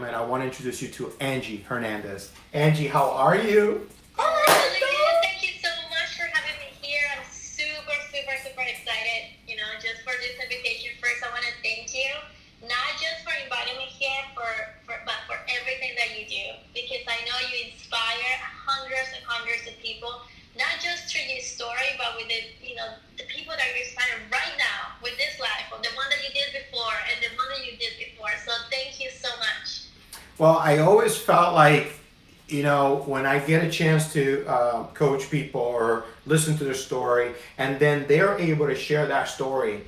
and I want to introduce you to Angee Hernandez. Angee, how are you? Thank you so much for having me here. I'm super excited, just for this invitation. First, I want to thank you, not just for inviting me here, but for everything that you do, because I know you inspire hundreds and hundreds of people, not just through your story, but with the people that you're inspiring right now with this life, or the one that you did before and the one that you did before. So thank you so much. Well, I always felt like, when I get a chance to coach people or listen to their story, and then they're able to share that story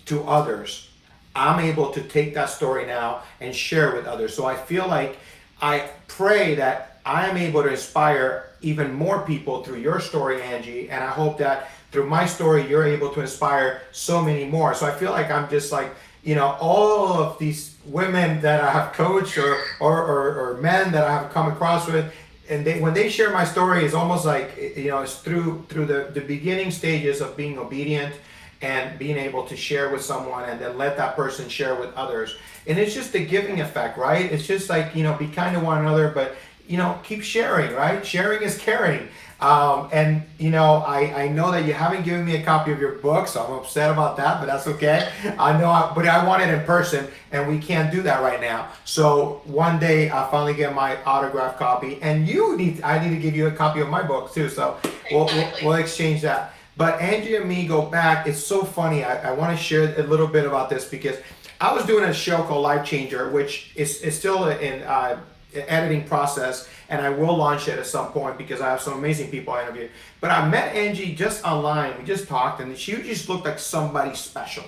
to others, I'm able to take that story now and share with others. So I feel like I pray that I am able to inspire even more people through your story, Angee, and I hope that through my story, you're able to inspire so many more. So I feel like I'm just like, all of these women that I have coached or men that I have come across with, and when they share my story, it's almost like, it's through the beginning stages of being obedient and being able to share with someone and then let that person share with others. And it's just the giving effect, right? It's just like, be kind to one another, but, keep sharing, right? Sharing is caring. I know that you haven't given me a copy of your book, so I'm upset about that, but that's okay. But I want it in person, and we can't do that right now. So one day I'll finally get my autographed copy, and I need to give you a copy of my book too. So we'll exchange that. But Angee and me go back. It's so funny. I want to share a little bit about this because I was doing a show called Lifechanger, which is still in editing process, and I will launch it at some point because I have some amazing people I interview. But I met Angee just online. We just talked, and she just looked like somebody special.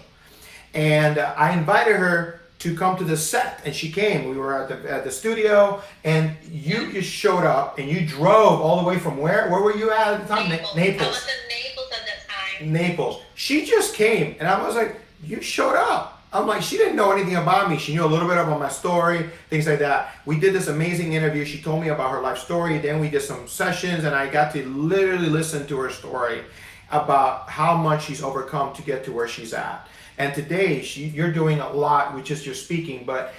And I invited her to come to the set, and she came. We were at the studio, and you just showed up, and you drove all the way from where? Where were you at the time? Naples. Naples. I was in Naples at that time. Naples. She just came, and I was like, you showed up. I'm like, she didn't know anything about me. She knew a little bit about my story, things like that. We did this amazing interview. She told me about her life story. Then we did some sessions, and I got to literally listen to her story about how much she's overcome to get to where she's at. And today, you're doing a lot with just your speaking. But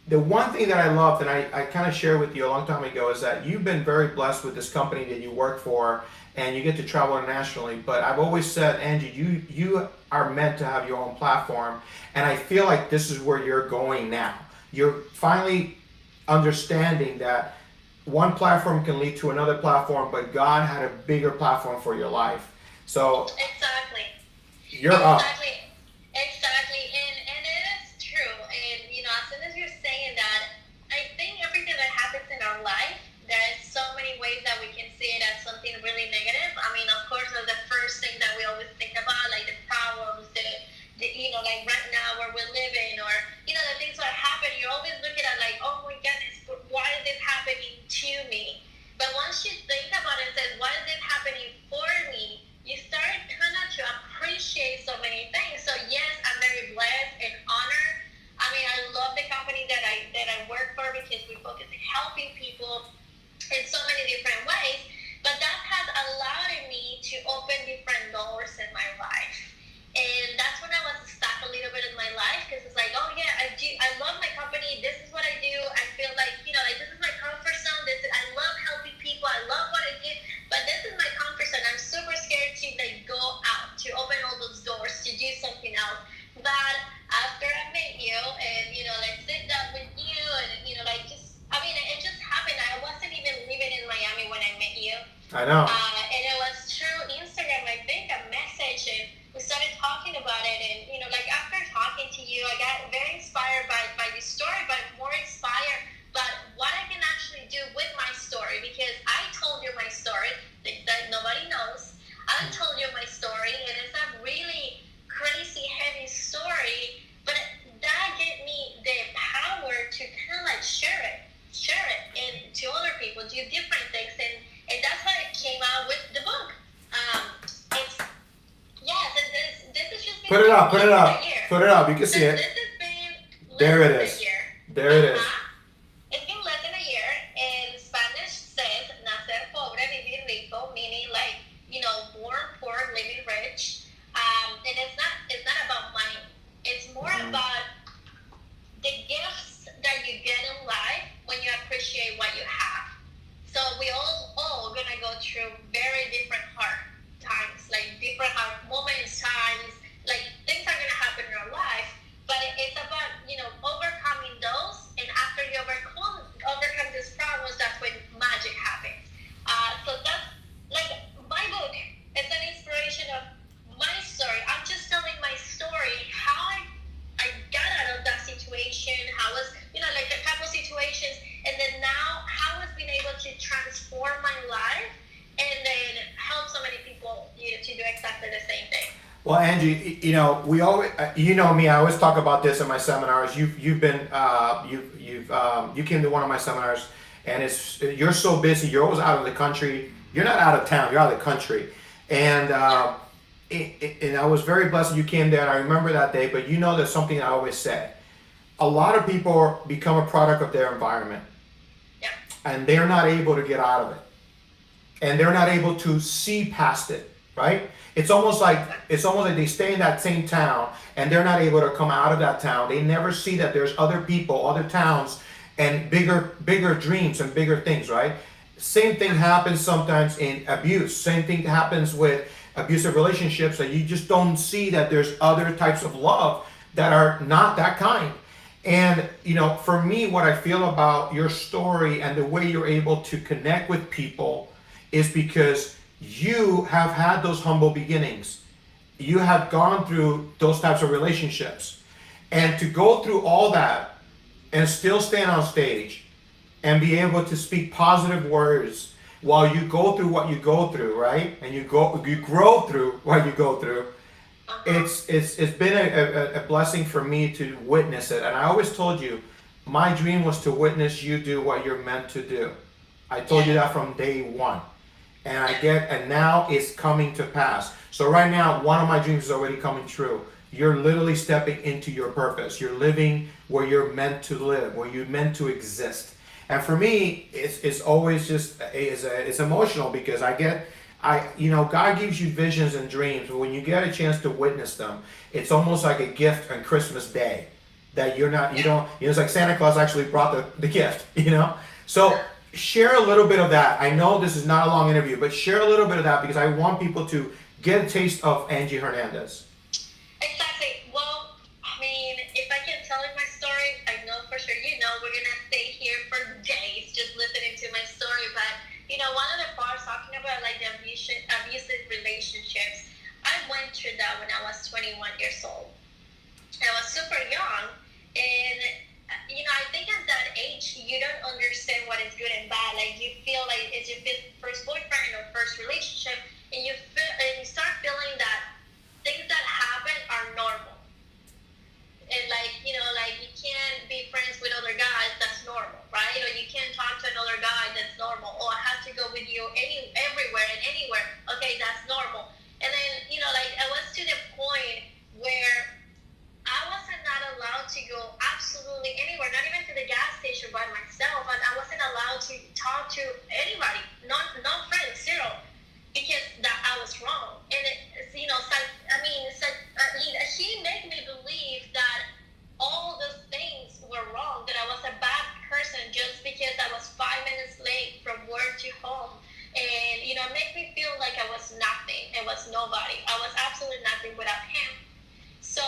the one thing that I loved, and I kind of shared with you a long time ago, is that you've been very blessed with this company that you work for, and you get to travel internationally. But I've always said, Angee, you are meant to have your own platform. And I feel like this is where you're going now. You're finally understanding that one platform can lead to another platform, but God had a bigger platform for your life. So exactly. You're up. Exactly. And it is true. And, as soon as you're saying that, I think everything that happens in our life, there's so many ways that we can see it as something really negative. I mean, of course, the first thing that we always think about, like the problems, like right now where we're living, or, the things that happen, you're always looking at like, oh my goodness, why is this happening to me? But once you think about it and say, why is this happening for me? You start kind of to appreciate so many things. So yes, I'm very blessed and honored. I mean, I love the company that I work for because we focus on helping people in so many different ways, but that has allowed me to open different doors in my life. And that's when I was stuck a little bit in my life, because it's like, oh yeah, I love my company, this is what I do, I feel like, like this is my comfort zone, I love helping people, I love what I do, but this is my comfort zone. I'm super scared to like go out, to open all those doors, to do something else. But after I met you and, like sit down with you and, it just happened. I wasn't even living in Miami when I met you. I know. And it was through Instagram, I think, a message, and we started talking about it. And, after talking to you, I got very inspired by your story, but more inspired by what I can actually do with my story, because I told you my story that nobody knows. I told you my story, and it's a really crazy, heavy story, but that gave me the power to kind of like share it and to other people, do different things, and that's how it came out with the book. This is just put it up. You can see it. This has been there it is. There it is. It's been less than a year. In Spanish says Nacer, pobre, vivir, rico, meaning like, born poor, living rich. And it's not about money. It's more about the gifts that you get in life transform my life and then help so many people, to do exactly the same thing. Well, Angee, we always, you know me. I always talk about this in my seminars. You came to one of my seminars, and you're so busy. You're always out of the country. You're not out of town. You're out of the country, and and I was very blessed that you came there. And I remember that day. But there's something I always say. A lot of people become a product of their environment, and they're not able to get out of it, and they're not able to see past it. Right? It's almost like they stay in that same town and they're not able to come out of that town. They never see that there's other people, other towns, and bigger dreams and bigger things, right? Same thing happens sometimes in abuse. Same thing happens with abusive relationships, that you just don't see that there's other types of love that are not that kind. And for me, what I feel about your story and the way you're able to connect with people is because you have had those humble beginnings. You have gone through those types of relationships. And to go through all that and still stand on stage and be able to speak positive words while you go through what you go through, right? And you grow through what you go through. It's been a blessing for me to witness it. And I always told you, my dream was to witness you do what you're meant to do. I told you that from day one. And now it's coming to pass. So right now, one of my dreams is already coming true. You're literally stepping into your purpose. You're living where you're meant to live, where you're meant to exist. And for me, it's always just, it's emotional because God gives you visions and dreams, but when you get a chance to witness them, it's almost like a gift on Christmas Day that it's like Santa Claus actually brought the gift, So share a little bit of that. I know this is not a long interview, but share a little bit of that because I want people to get a taste of Angee Hernandez. Exactly. Well, if I can tell you my story, I know for sure we're going to stay here for days just listening to my story. But, one of the parts talking about like the abusive relationships, I went through that when I was 21 years old. I was super young, and I think at that age, you don't understand what is good and bad. Like, you feel like it's your first boyfriend or first relationship, and you start feeling that things that happen are normal. And you can't be friends with other guys, that's normal, right? Or you can't talk to another guy, that's normal. Or I have to go with you everywhere and anywhere, okay, that's normal. And then, I was to the point where I wasn't not allowed to go absolutely anywhere, not even to the gas station by myself. And I wasn't allowed to talk to anybody, no friends, zero, because that I was wrong. And she made me believe that all those things were wrong, that I was a bad person just because I was 5 minutes late from work to home. And, make me feel like I was nothing. I was nobody. I was absolutely nothing without him. So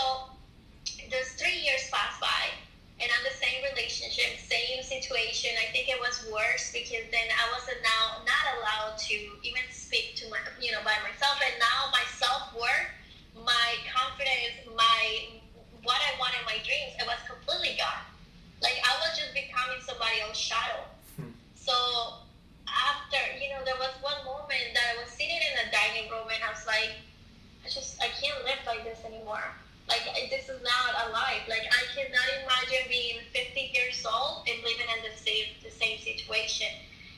those 3 years passed by, and I'm the same relationship, same situation. I think it was worse because then I wasn't now not allowed to even speak to by myself. And now my self-worth, my confidence, what I wanted, my dreams, it was completely gone. Like, I was just becoming somebody else's shadow. So after, there was one moment that I was sitting in the dining room and I was like, I can't live like this anymore. Like, this is not a life. Like, I cannot imagine being 50 years old and living in the same situation.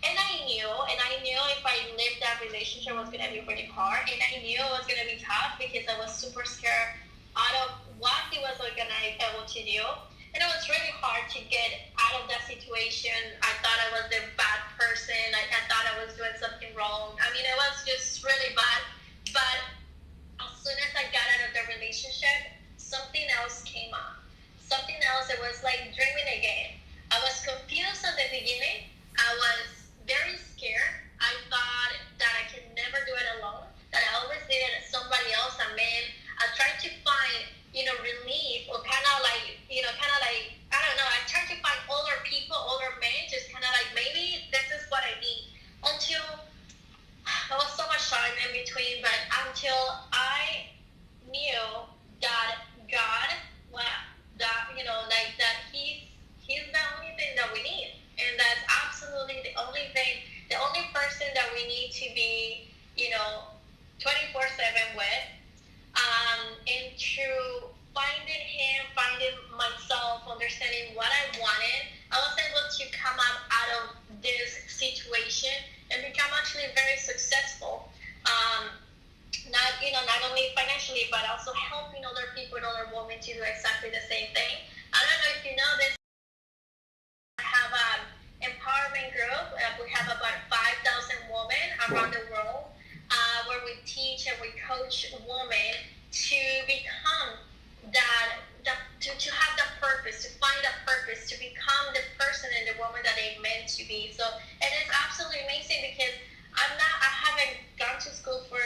And I knew if I lived that relationship, it was going to be really hard. And I knew it was going to be tough because I was super scared out of what he was going to be able to do. And it was really hard to get out of that situation. I thought I was the bad person. I thought I was doing something wrong. It was just really bad. But as soon as I got out of the relationship, something else came up. Something else, it was like dreaming again. I was confused at the beginning. I was very scared. I thought that I could never do it alone, that I always needed somebody else, a man. I tried to find, relief, or kind of like, I don't know, I tried to find older people, older men, just kind of like, maybe this is what I need. Until, there was so much time in between, but until I knew that God, that he's the only thing that we need. come up out of this situation and become actually very successful. Not only financially, but also helping other people and other women to do exactly the same thing. I don't know if you know this. I have an empowerment group. We have about 5,000 women around the world, where we teach and we coach women to become to have that purpose, to find a purpose, to become the person and the woman that they meant to be. So it is absolutely amazing because I haven't gone to school for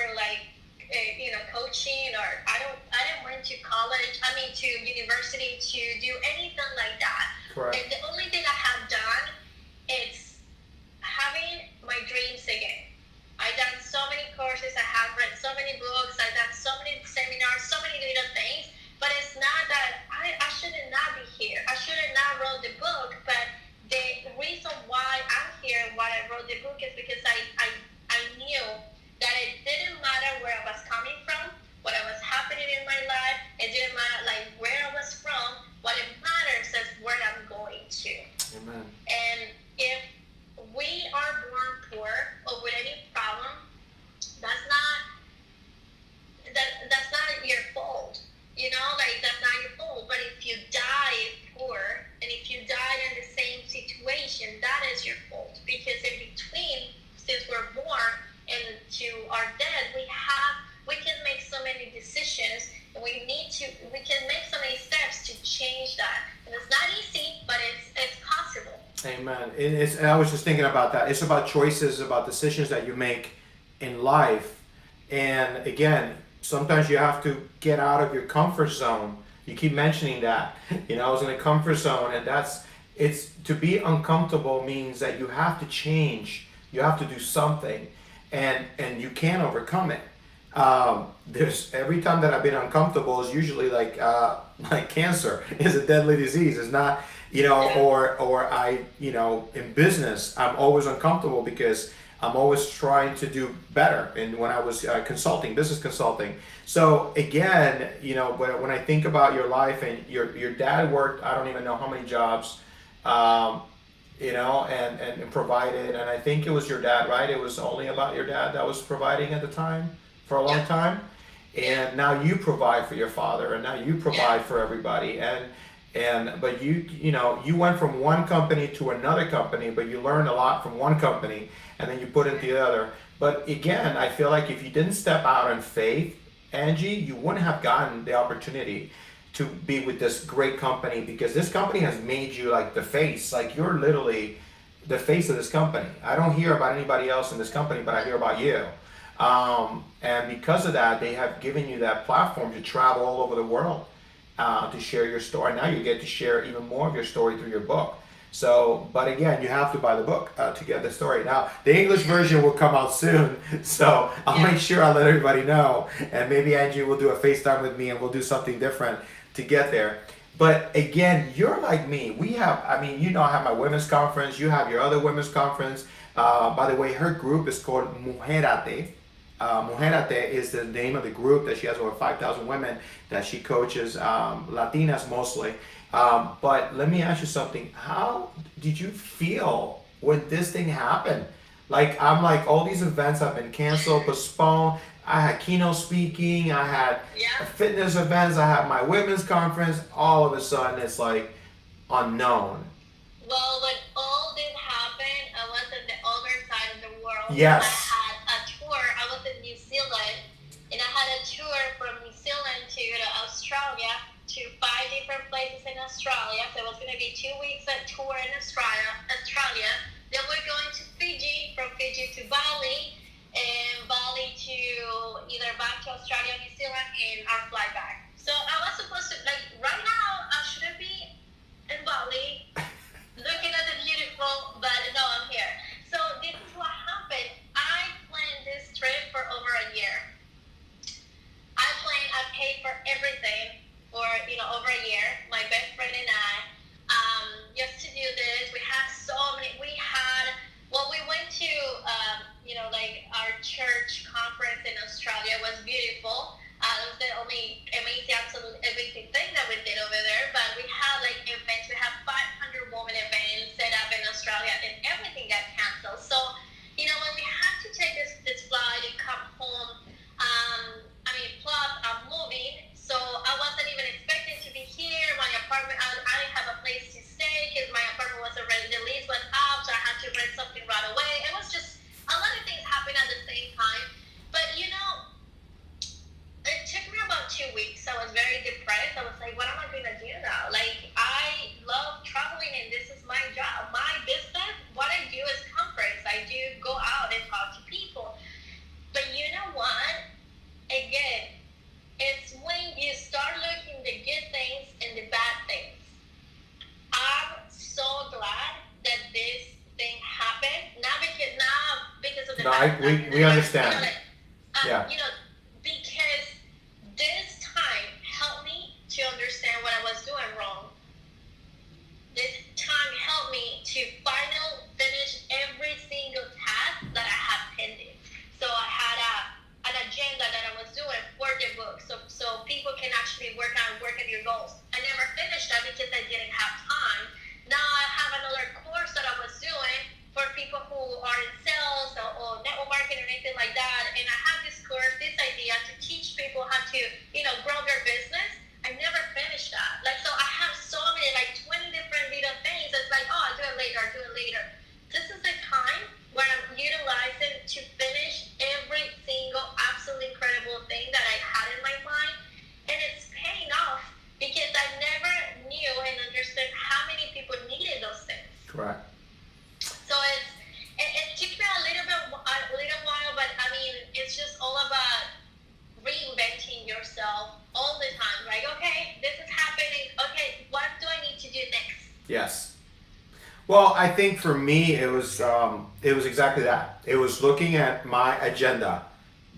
coaching, or I didn't went to college, to university to do anything like that. Correct. And the only thing I have done is having my dreams again. I've done so many courses, I have read so many books, I've done so many seminars, so many little things, but it's not that I should not be here. I should have not wrote the book, but the reason why I'm here, why I wrote the book, is because I knew that it didn't matter where I was coming from, what was happening in my life. It didn't matter where I was from. What it matters is where I'm going to. Amen. And if we are born poor or with any problem, that's not your fault. That's not your fault. But if you die poor, and if you die in the same situation, that is your fault. Because in between, since we're born and to our death, we can make so many decisions, and we can make so many steps to change that. And it's not easy, but it's possible. Amen. I was just thinking about that. It's about choices, about decisions that you make in life. And again, sometimes you have to get out of your comfort zone. You keep mentioning that. I was in a comfort zone, and it's to be uncomfortable means that you have to change. You have to do something, and you can't overcome it. There's every time that I've been uncomfortable is usually like cancer is a deadly disease. It's not, or I, in business, I'm always uncomfortable because I'm always trying to do better. And when I was business consulting. So again, when I think about your life, and your dad worked, I don't even know how many jobs, and provided, and I think it was your dad, right? It was only about your dad that was providing at the time for a long time. And now you provide for your father, and now you provide for everybody. But you went from one company to another company, but you learned a lot from one company, and then you put it into the other. But again, I feel like if you didn't step out in faith, Angee, you wouldn't have gotten the opportunity to be with this great company, because this company has made you like the face. Like, you're literally the face of this company. I don't hear about anybody else in this company, but I hear about you. And because of that, they have given you that platform to travel all over the world, to share your story. Now you get to share even more of your story through your book. So, but again, you have to buy the book to get the story. Now, the English version will come out soon, so I'll make sure I let everybody know. And maybe Angee will do a FaceTime with me, and we'll do something different to get there. But again, you're like me. I have my women's conference. You have your other women's conference. By the way, her group is called Mujerate. Mujerate is the name of the group that she has over 5,000 women that she coaches, Latinas mostly. But let me ask you something. How did you feel when this thing happened? I'm like, all these events have been canceled, postponed. I had keynote speaking, I had fitness events, I had my women's conference. All of a sudden, it's like unknown. Well, when all this happened, I was on the other side of the world. Yes. I had a tour. I was in New Zealand, and I had a tour from New Zealand to Australia, to 5 different places in Australia. So it was going to be 2 weeks at tour in Australia. Then we're going to Fiji, from Fiji to Bali, and Bali to either back to Australia, New Zealand, and our flight back. So I was supposed to, right now, I shouldn't be in Bali looking at the beautiful, but no, I'm here. So this is what happened. I Australia, and everything got canceled. So, you know, when we had to take this flight and come home, plus I'm moving, so I wasn't even expecting to be here. My apartment, I didn't have a place to stay because my apartment was already, the lease was up, so I had to rent something right away. It was just a lot of things happened at the same time. But, you know, it took me about 2 weeks. I was very depressed. I was like, what am I going to do now? Like, I love traveling, and this is my job. My business, what I do is conference. I do go out and talk to people. But you know what? Again, it's when you start looking the good things and the bad things. I'm so glad that this thing happened. Not because of the bad stuff. We understand. Yeah. You know, because this time helped me to understand what I was doing wrong. This time helped me to finally finish every single task that I had pending. So I had an agenda that I was doing for the book, so people can actually work on your goals. I never finished that because I didn't have time. Now I have another course that I was doing for people who are in sales or network marketing or anything like that. And I have this course, this idea to teach people how to, you know, grow their business. I never finished that. Like, so I have so many, like 20 different little things. It's like, oh, I'll do it later. This is the time where I'm utilizing to finish every single absolutely incredible thing that I had in my mind. And it's paying off because I never knew and understood how many people needed those things. Correct. So it took me a little while, but I mean, it's just all about reinventing yourself all the time. Like, okay, this is happening. Okay, what do I need to do next? Yes. Well, I think for me, it was exactly that. It was looking at my agenda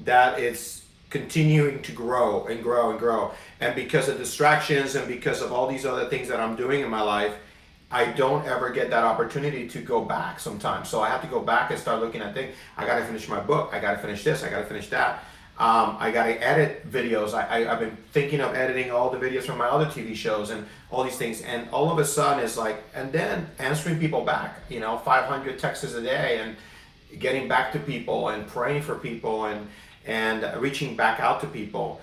that it's continuing to grow and grow and grow. And because of distractions and because of all these other things that I'm doing in my life, I don't ever get that opportunity to go back sometimes. So I have to go back and start looking at things. I got to finish my book. I got to finish this. I got to finish that. I got to edit videos. I've been thinking of editing all the videos from my other TV shows and all these things. And all of a sudden it's like, and then answering people back, 500 texts a day and getting back to people and praying for people and reaching back out to people.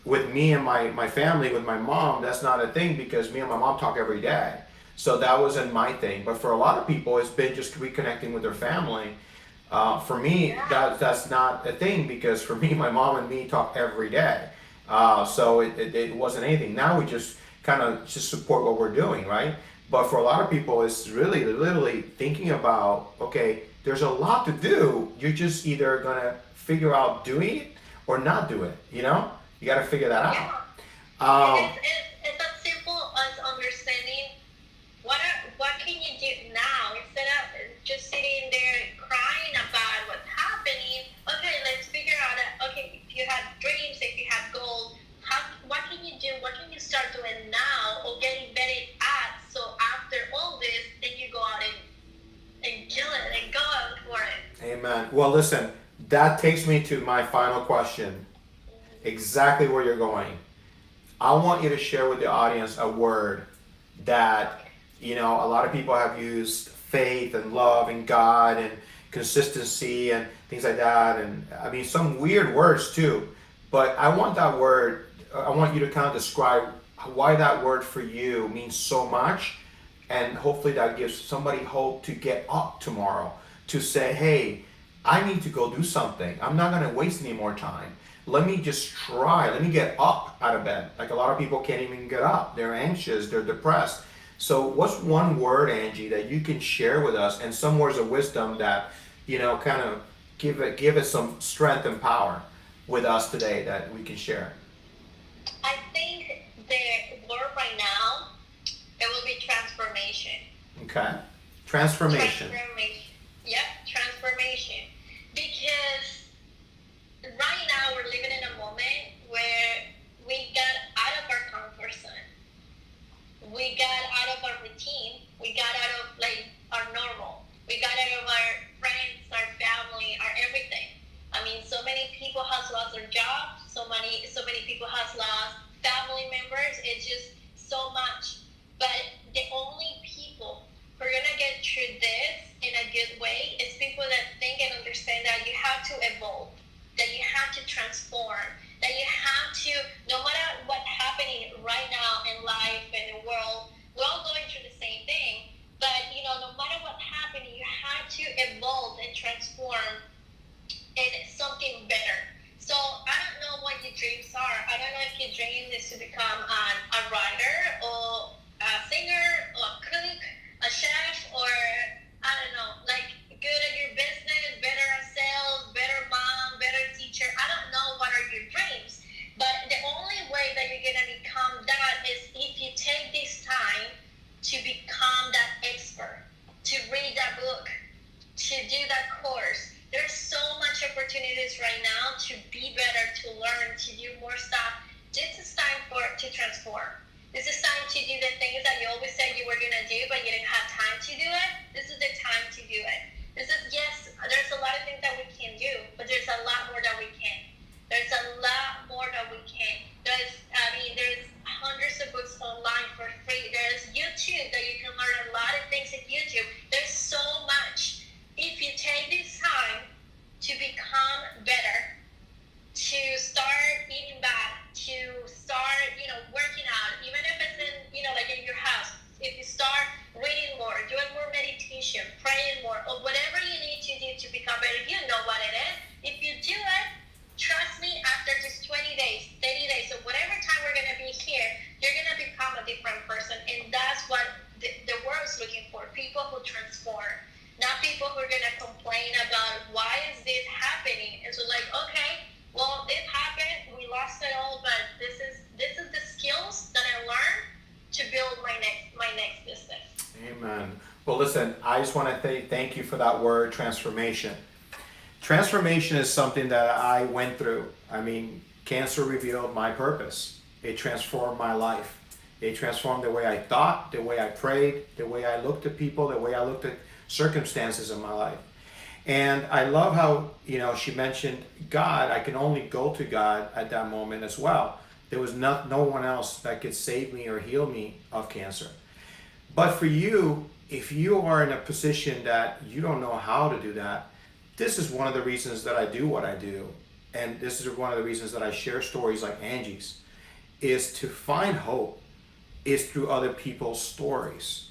With me and my family, with my mom, that's not a thing because me and my mom talk every day. So that wasn't my thing. But for a lot of people, it's been just reconnecting with their family. For me, that's not a thing because for me, my mom and me talk every day. So it wasn't anything. Now we just kind of just support what we're doing, right? But for a lot of people, it's really literally thinking about, okay, there's a lot to do. You're just either going to figure out doing it or not do it, You got to figure that out. It's as simple as understanding what can you do now instead of just sitting there crying about what's happening. Okay, let's figure out okay, if you have dreams, if you have goals, what can you do? What can you start doing now or getting better at? So after all this, then you go out and kill it and go out for it. Amen. Well, listen, that takes me to my final question. Exactly where you're going. I want you to share with the audience a word that, a lot of people have used faith and love and God and consistency and things like that. And I mean, some weird words too. But I want that word, I want you to kind of describe why that word for you means so much. And hopefully that gives somebody hope to get up tomorrow to say, hey, I need to go do something. I'm not going to waste any more time. Let me just try. Let me get up out of bed. Like a lot of people can't even get up. They're anxious. They're depressed. So what's one word, Angee, that you can share with us and some words of wisdom that, kind of give it some strength and power with us today that we can share? I think the word right now, it will be transformation. Okay. Transformation. Yep, transformation. Because right now we're living in a moment where we got out of our comfort zone. We got out of our routine. We got out of our normal. We got out of our friends, our family, our everything. I mean, so many people has lost their jobs. So many people has lost family members. It's just so much. But the only people who are gonna get through transform. Not people who are going to complain about why is this happening. And so like, okay, well, this happened, we lost it all, but this is the skills that I learned to build my next business. Amen. Well, listen, I just want to say thank you for that word, transformation. Transformation is something that I went through. I mean, cancer revealed my purpose. It transformed my life. It transformed the way I thought, the way I prayed, the way I looked at people, the way I looked at circumstances in my life. And I love how, she mentioned God. I can only go to God at that moment as well. There was no one else that could save me or heal me of cancer. But for you, if you are in a position that you don't know how to do that, this is one of the reasons that I do what I do. And this is one of the reasons that I share stories like Angee's, is to find hope is through other people's stories.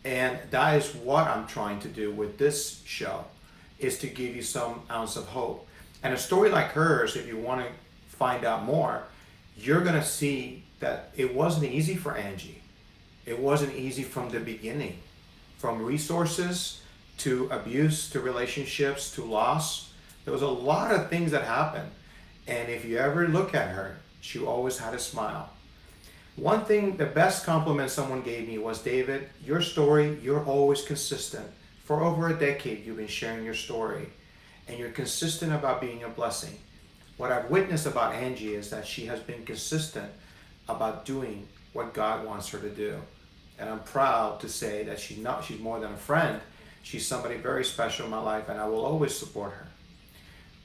And that is what I'm trying to do with this show, is to give you some ounce of hope. And a story like hers, if you want to find out more, you're going to see that it wasn't easy for Angee. It wasn't easy from the beginning. From resources to abuse to relationships to loss. There was a lot of things that happened. And if you ever look at her, she always had a smile. One thing, the best compliment someone gave me was, David, your story, you're always consistent. For over a decade, you've been sharing your story. And you're consistent about being a blessing. What I've witnessed about Angee is that she has been consistent about doing what God wants her to do. And I'm proud to say that she's more than a friend. She's somebody very special in my life, and I will always support her.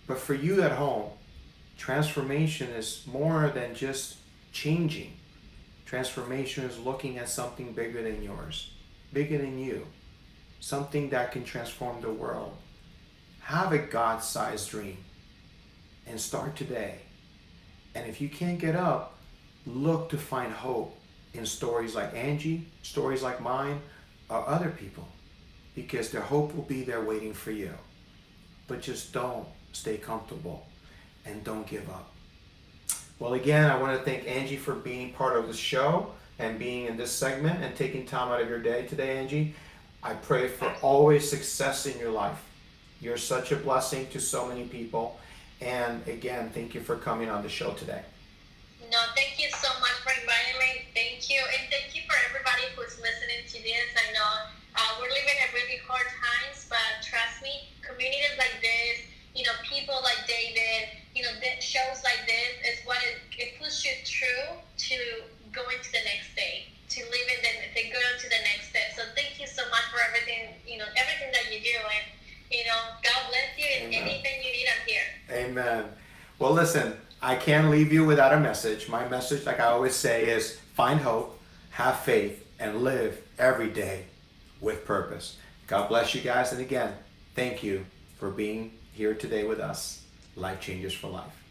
But for you at home, transformation is more than just changing. Transformation is looking at something bigger than yours, bigger than you, something that can transform the world. Have a God-sized dream and start today. And if you can't get up, look to find hope in stories like Angee, stories like mine, or other people, because their hope will be there waiting for you. But just don't stay comfortable and don't give up. Well, again, I want to thank Angee for being part of the show and being in this segment and taking time out of your day today, Angee. I pray for always success in your life. You're such a blessing to so many people. And again, thank you for coming on the show today. No, thank you so much for inviting me. Thank you. And thank you for everybody who's listening to this. I know we're living in really hard times, but trust me, communities like this, people like David, shows like this is what it pushes you through to go into the next stage, to live in to go to the next step. So thank you so much for everything, everything that you do. And, God bless you, and Amen. anything you need, I'm here. Amen. Well, listen, I can't leave you without a message. My message, like I always say, is find hope, have faith, and live every day with purpose. God bless you guys. And again, thank you for being here today with us, Life Changers for Life.